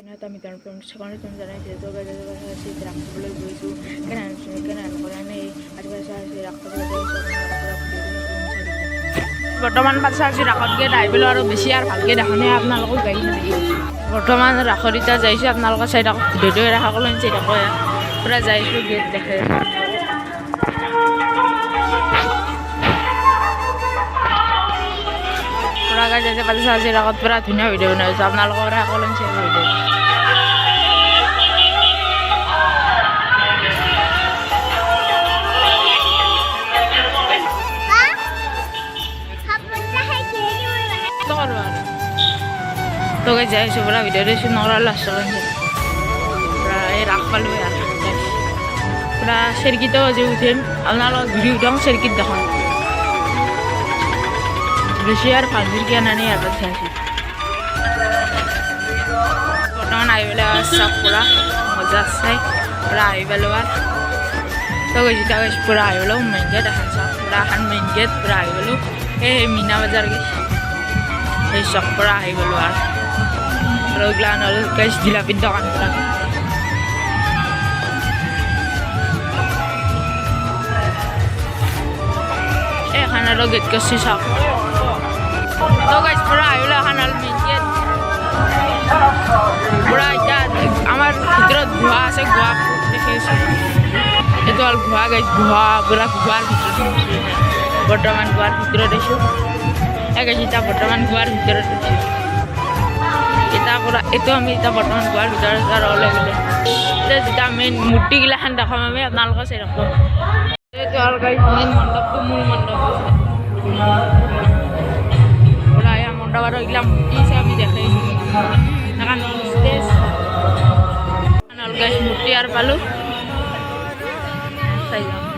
এটা মিটাৰ সেখানে তুমি জানাইছে তো গাড়ি আছে ৰাখতে বলে বইছো কেন কৰে এই আদিবাসী আছে ৰাখতে বলে বৰ্তমান পাছে আজি ৰাসত গৈ আহিবলৈ আৰু বেছি আৰু ভালকৈ দেখানে আপোনালোকক গাড়ী দেখি বৰ্তমান ৰাসত এতিয়া যাইছোঁ আপোনালোকৰ চাই থাকক ভিডিঅ'টো ৰাসকলৈ চাই থাকক পূৰা যাইছোঁ গেট দেখে পূৰা গাড়ী যাইছে পাছে আজি ৰাসত পূৰা ধুনীয়া ভিডিঅ' বনাইছোঁ আপোনালোকৰ ৰাসকলৈ চাই ভিডিঅ' তো গাইজ যাইছোঁ পূৰা ভিডিঅ' দিছোঁ নকৰাৰ লাষ্ট পূৰা এই ৰাস পালোঁ আৰু পূৰা চেৰকিতো আজি উঠিম আপোনালোকক ঘূৰি উঠাওঁ চেৰকিত দেখোন বেছি আৰু ভাল চেৰকি আনি ইয়াত চাইছোঁ বৰ্তমান আহি পেলাই চাওক পূৰা মজা চাই পূৰা আহি পালোঁ আৰু তো গৈছোঁ এতিয়া গৈছোঁ পূৰা আহি পালোঁ মেইন গেট এখন চাওক পূৰা এখন মেইন গেট পূৰা আহি পালোঁ এই মীনা বজাৰ গৈছোঁ সেই চক পৰা আহি গ'লোঁ আৰু গ্লান হ'ল গাইছ জিলাপিৰ দোকান পৰা এখন আৰু গেট কৰিছোঁ চাওক তো গাইছ পৰা আহিলে এখন হ'ল মেইন গেট পূৰা এতিয়া আমাৰ ভিতৰত গুহা আছে গুহা দেখিছোঁ এইটো হ'ল গুহা গাইছ গুহা পূৰা গুহাৰ ভিতৰত বৰ্তমান গুহাৰ ভিতৰত আছোঁ এতিয়া বৰ্তমান গুহাৰ ভিতৰত আছোঁ এতিয়া পূৰা এইটো আমি এতিয়া বৰ্তমান গুহাৰ ভিতৰত ওলাই গ'লে এতিয়া যেতিয়া মেইন মূৰ্তিগিলাখান দেখাম আমি আপোনালোকে চাই ৰাখোঁ এইটো হ'ল গাইছ মেইন মণ্ডপটো মূল মণ্ডপ পূৰা এয়া মণ্ডপ আৰু এইগিলা মূৰ্তি আছে আমি দেখাইছোঁ এখন ষ্টেজ হ'ল গাইছ মূৰ্তি আৰু পালোঁ চাই যাওঁ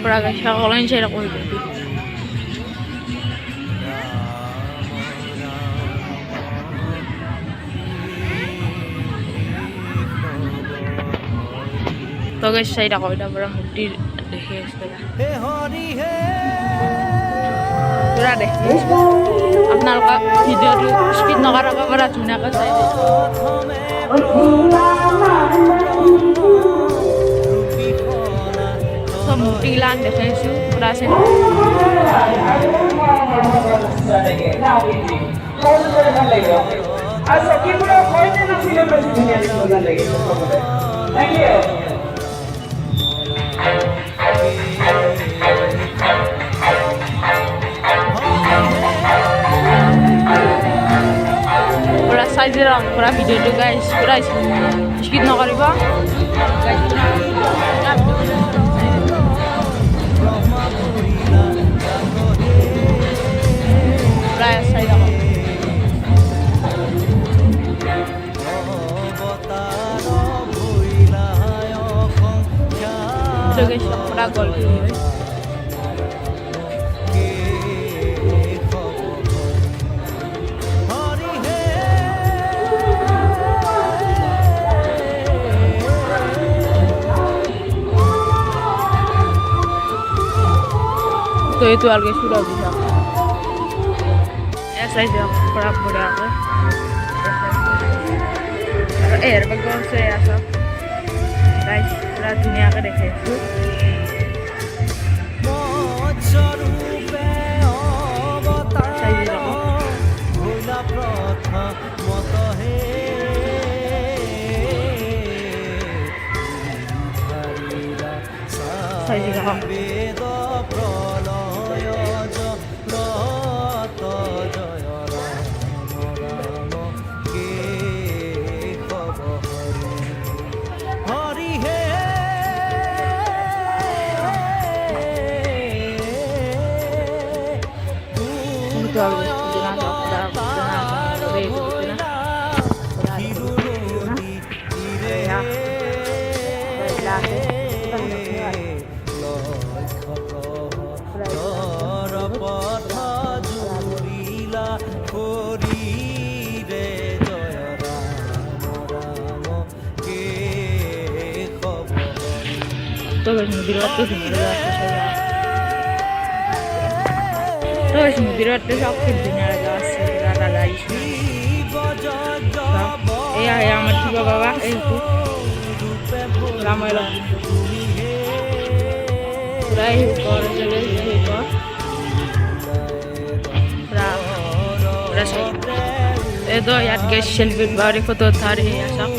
পূৰা গাইছ সকলোৱে চাই ৰাখোঁ তো গাইছ চাই থাকো এটা পূৰা মূৰ্তি দেখি আছোঁ পূৰা দেখি আপোনালোকে ভিডিঅ'টো স্পীড নকৰাকৈ পূৰা ধুনীয়াকৈ চাই চব মূৰ্তিগিলাখান দেখাইছোঁ পূৰা আছে পূৰা চাই যাম পূৰা ভিডিঅ'টো গাইছ পূৰা স্কিপ নকৰিব পূৰা চাই যাব পূৰা গ'ল তো এইটো আলগে সুরা দিলাম ऐसा ही जाओ थोड़ा बुरा है एयर बैग से ऐसा गाइस पूरा दुनिया का देखे सही जगह तो Terus mungkin sakit dunia jelas rada guys. Iya yang masih bawa itu lama lo. Sudah ikor jadi ikor. Sudah saya. Itu ya guys selfie baru foto tadi ya sak.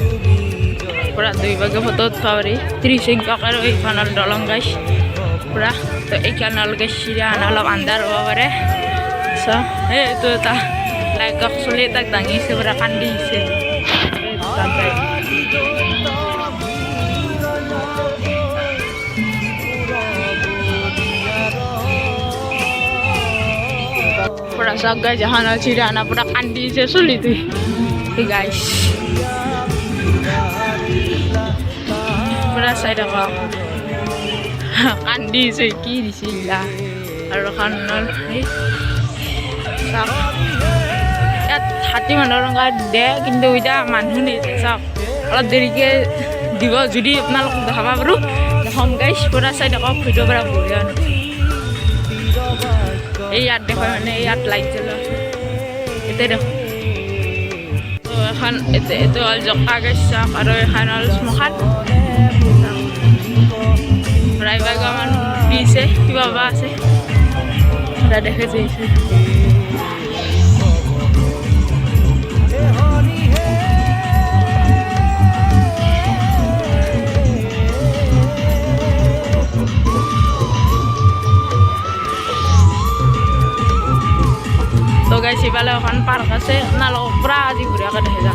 Pura dua bagai foto tadi. 3 singkat kalau channel dolong guys. Pura तो एक channel के शिराना लोग अंदर over है so itu ta like sulit tak tangi seberakan di sini sampai pura saga jahana shirána pura kandi se sulit tuh guys pura saya dah kandi seki di sila ada kanal sak ya hati mana orang ada কিন্তু এটা মানুহ নেই sak অলপ দেৰিকে দিব যদি আপোনালোক দেখাবা পাৰো দেখাম গাইছ পুৰা চাই দেখক ভিডিঅ' পৰা বঢ়িয়া এই ইয়াত দেখো মানে ইয়াত লাইট জ্বলা এতে দেখো তো এখন এতে অল জকা গাইছ আৰু এখন all স্মখান Raiva gaman bisa tiba bahasa sudah dekat sih to guys si bala kan park ase nalo pra di buri akan heza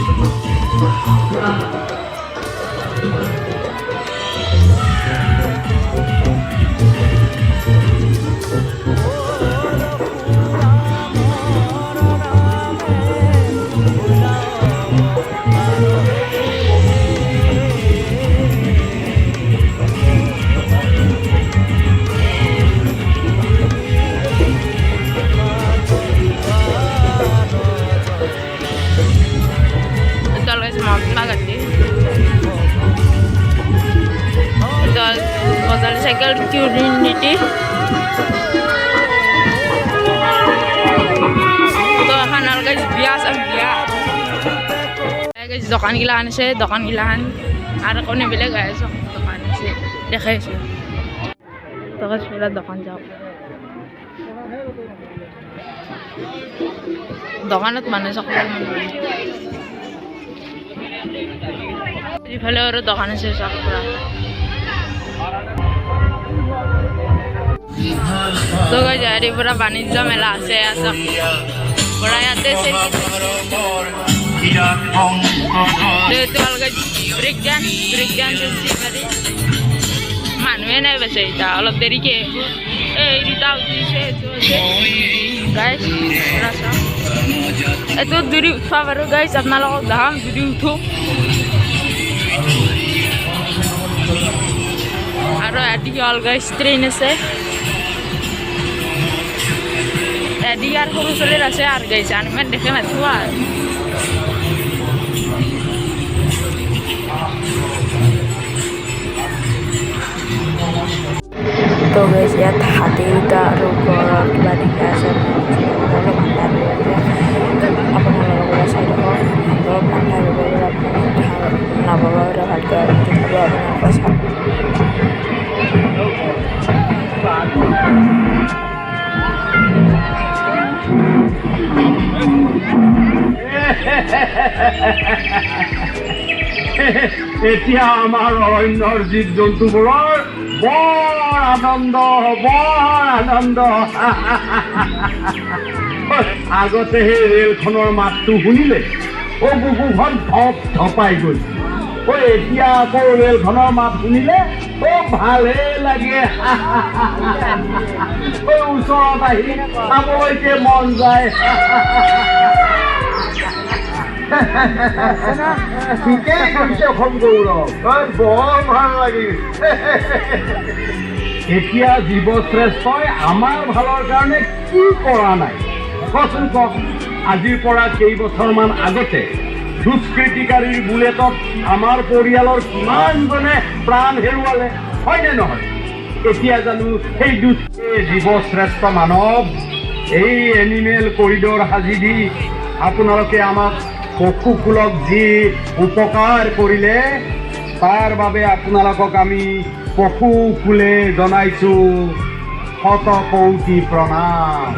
cycle Trinity to kanal guys biasa guys dokan gilahan se dokan gilahan ada kone bile guys dokan se dekhai se to guys pura dokan jao dokanat mane sakla এফালে আৰু দোকান আছে চাকৰা তো guys ইয়াৰে পৰা বাণিজ্য মেলা আছে পৰা ইয়াতে ব্ৰেক ডান্স মানুহে নাই বেছে এতিয়া অলপ দেৰিকে এই ৰীতা উঠিছে গাইজ এইটো যদি উঠবা পাৰো গাইজ আপোনালোকক দেখাম যদি উঠো আৰু এদিকে অল গাইজ ট্ৰেইন আছে এদিকে আর সরু চলির আছে আর গাইজ আনমেন দেখে নাথো আর তো গাইজ ইয়াত হাতী দুটা আৰু গড়ৰ কিবা দেখি আছে অলপ আন্ধাৰ আপোনালোকৰ চাই দেখক অলপ আন্ধাৰ নাপাব ভালকৈ আপোনালোকৰ চাওক এতিয়া আমাৰ অৰণ্যৰ জীৱ জন্তুবোৰৰ বৰ আনন্দ আগতে সেই ৰেলখনৰ মাতটো শুনিলে বুকুখন ধপ ধপাই গ'ল এতিয়া আকৌ ৰেলখনৰ মাত শুনিলে ভালে লাগে ওচৰত আহি চাবলৈকে মন যায় ঠিকেই কৈছে অসম গৌৰৱ বৰ ভাল লাগিল এতিয়া জীৱশ্ৰেষ্ঠই আমাৰ ভালৰ কাৰণে কি কৰা নাই কচোন কওক আজিৰ পৰা কেইবছৰমান আগতে দুষ্কৃতিকাৰীৰ বুলেটত আমাৰ পৰিয়ালৰ কিমানজনে প্ৰাণ হেৰুৱালে হয়নে নহয় এতিয়া জানো সেই জীৱশ্ৰেষ্ঠ মানৱ এই এনিমেল কৰিডৰ সাজি দি আপোনালোকে আমাক পশুকুলক যি উপকাৰ কৰিলে তাৰ বাবে আপোনালোকক আমি পশুকুলে জনাইছোঁ শত কৌটি প্ৰণাম।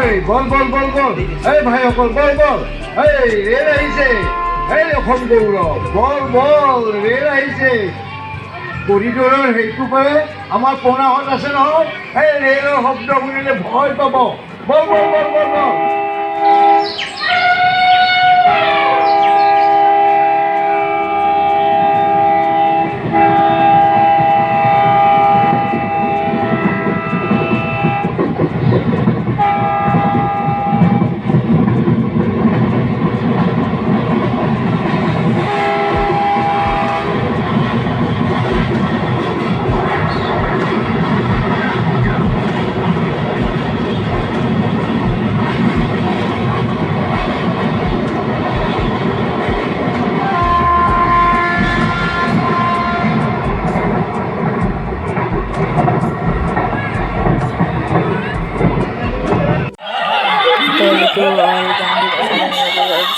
এই বল বল বল বল, এই ভাইসকল বল বল, এই ৰেল আহিছে, এই অসম গৌৰৱ, বল বল, ৰেল আহিছে। কৰিডৰৰ সেইটো পাৰে আমাৰ পৌনাহঁত আছে নহয়, এই ৰেলৰ শব্দ শুনিলে ভয় পাব। বল বল বল বল বল।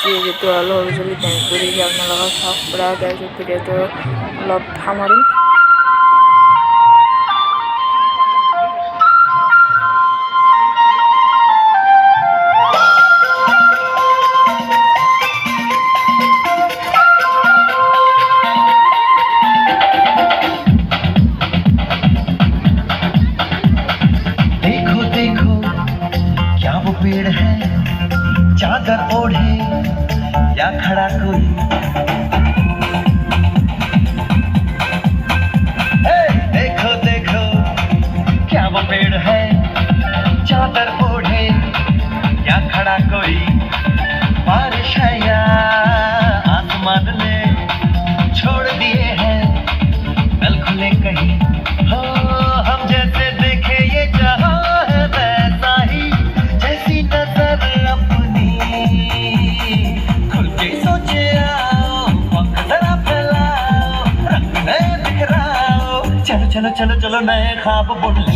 যিহেতু অলপ যদি বেংক কৰি আপোনালোকৰ চাওক পৰা তাৰপিছত ভিডিঅ'টো অলপ সামৰিম। देखो देखो क्या वो पेड़ है चादर ओढ़े या खड़ा कोई। हे, देखो देखो क्या वो पेड़ है चादर ओढ़े या खड़ा कोई। बारिश है या आसमान ने छोड़ दिए हैं नल खुले कहीं। हो हम जैसे देखे ये जहां है वैसा ही जैसी नजर अपनी। खुल के सोचे आओ पंख जरा फैलाओ रंग नए बिखराओ। चलो चलो चलो चलो नए ख्वाब बुन ले।